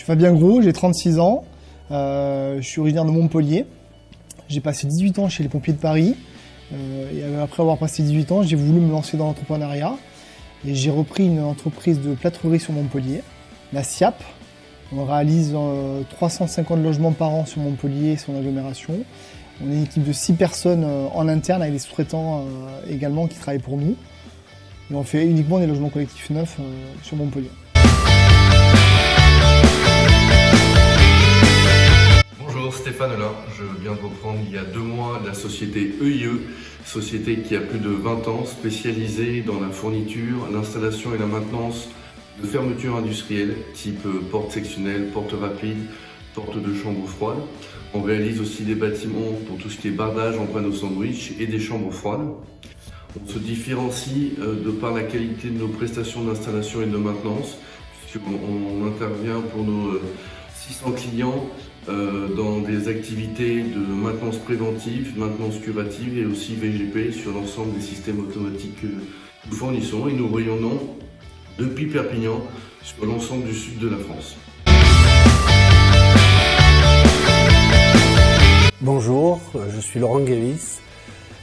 Fabien Gros, j'ai 36 ans, je suis originaire de Montpellier. J'ai passé 18 ans chez les pompiers de Paris et après avoir passé 18 ans, j'ai voulu me lancer dans l'entrepreneuriat et j'ai repris une entreprise de plâtrerie sur Montpellier, la SIAP. On réalise 350 logements par an sur Montpellier et son agglomération. On est une équipe de 6 personnes en interne avec des sous-traitants également qui travaillent pour nous. Et on fait uniquement des logements collectifs neufs sur Montpellier. Bonjour, Stéphane là. Je viens de reprendre il y a 2 mois la société EIE, société qui a plus de 20 ans, spécialisée dans la fourniture, l'installation et la maintenance de fermetures industrielles type porte sectionnelle, porte rapide, porte de chambre froide. On réalise aussi des bâtiments pour tout ce qui est bardage en panneaux sandwich et des chambres froides. On se différencie de par la qualité de nos prestations d'installation et de maintenance, puisqu'on intervient pour nos 600 clients dans des activités de maintenance préventive, maintenance curative et aussi VGP sur l'ensemble des systèmes automatiques que nous fournissons et nous rayonnons depuis Perpignan sur l'ensemble du sud de la France. Bonjour, je suis Laurent Guévis.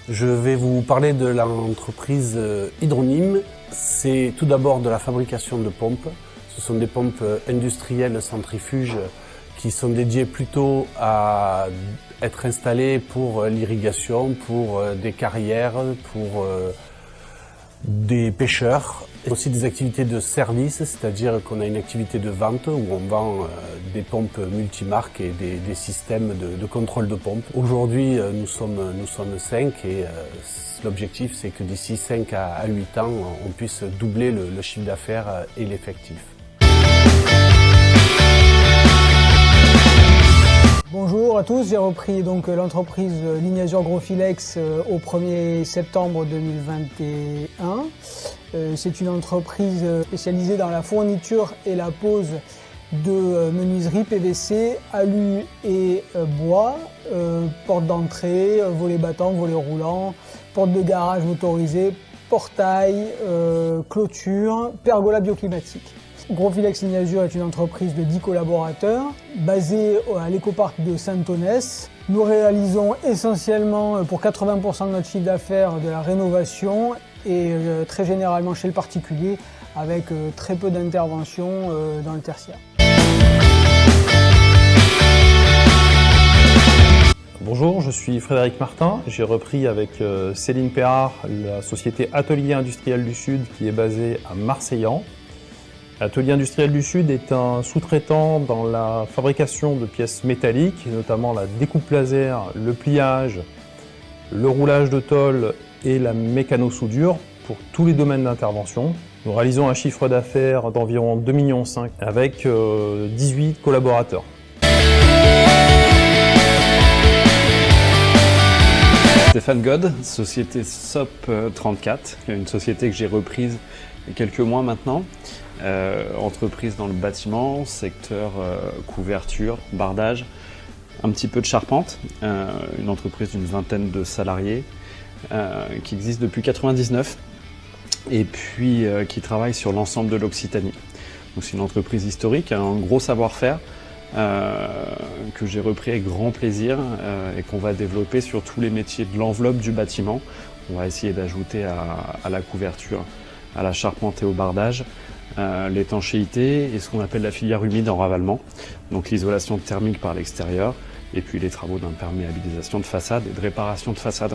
Je vais vous parler de l'entreprise Hydronyme. C'est tout d'abord de la fabrication de pompes. Ce sont des pompes industrielles centrifuges qui sont dédiées plutôt à être installées pour l'irrigation, pour des carrières, pour des pêcheurs. Et aussi des activités de service, c'est-à-dire qu'on a une activité de vente où on vend des pompes multimarques et des systèmes de contrôle de pompe. Aujourd'hui, nous sommes 5 et l'objectif c'est que d'ici 5 à 8 ans, on puisse doubler le chiffre d'affaires et l'effectif. Bonjour à tous, j'ai repris donc l'entreprise Lignazur Grofilex au 1er septembre 2021. C'est une entreprise spécialisée dans la fourniture et la pose de menuiseries PVC, alu et bois, portes d'entrée, volets battants, volets roulants, portes de garage motorisées, portail, clôture, pergola bioclimatique. Grofilex Lignazur est une entreprise de 10 collaborateurs basée à l'écoparc de Saint-Onès. Nous réalisons essentiellement pour 80% de notre chiffre d'affaires de la rénovation et très généralement chez le particulier avec très peu d'interventions dans le tertiaire. Bonjour, je suis Frédéric Martin. J'ai repris avec Céline Perrard la société Atelier Industriel du Sud qui est basée à Marseillan. Atelier Industriel du Sud est un sous-traitant dans la fabrication de pièces métalliques, notamment la découpe laser, le pliage, le roulage de tôle et la mécano-soudure pour tous les domaines d'intervention. Nous réalisons un chiffre d'affaires d'environ 2,5 millions avec 18 collaborateurs. Stéphane God, société SOP34, une société que j'ai reprise il y a quelques mois maintenant. Entreprise dans le bâtiment, secteur couverture, bardage, un petit peu de charpente, une entreprise d'une vingtaine de salariés qui existe depuis 1999 et puis qui travaille sur l'ensemble de l'Occitanie. Donc c'est une entreprise historique, un gros savoir-faire que j'ai repris avec grand plaisir et qu'on va développer sur tous les métiers de l'enveloppe du bâtiment. On va essayer d'ajouter à la couverture, à la charpente et au bardage, l'étanchéité et ce qu'on appelle la filière humide en ravalement, donc l'isolation thermique par l'extérieur et puis les travaux d'imperméabilisation de façade et de réparation de façade.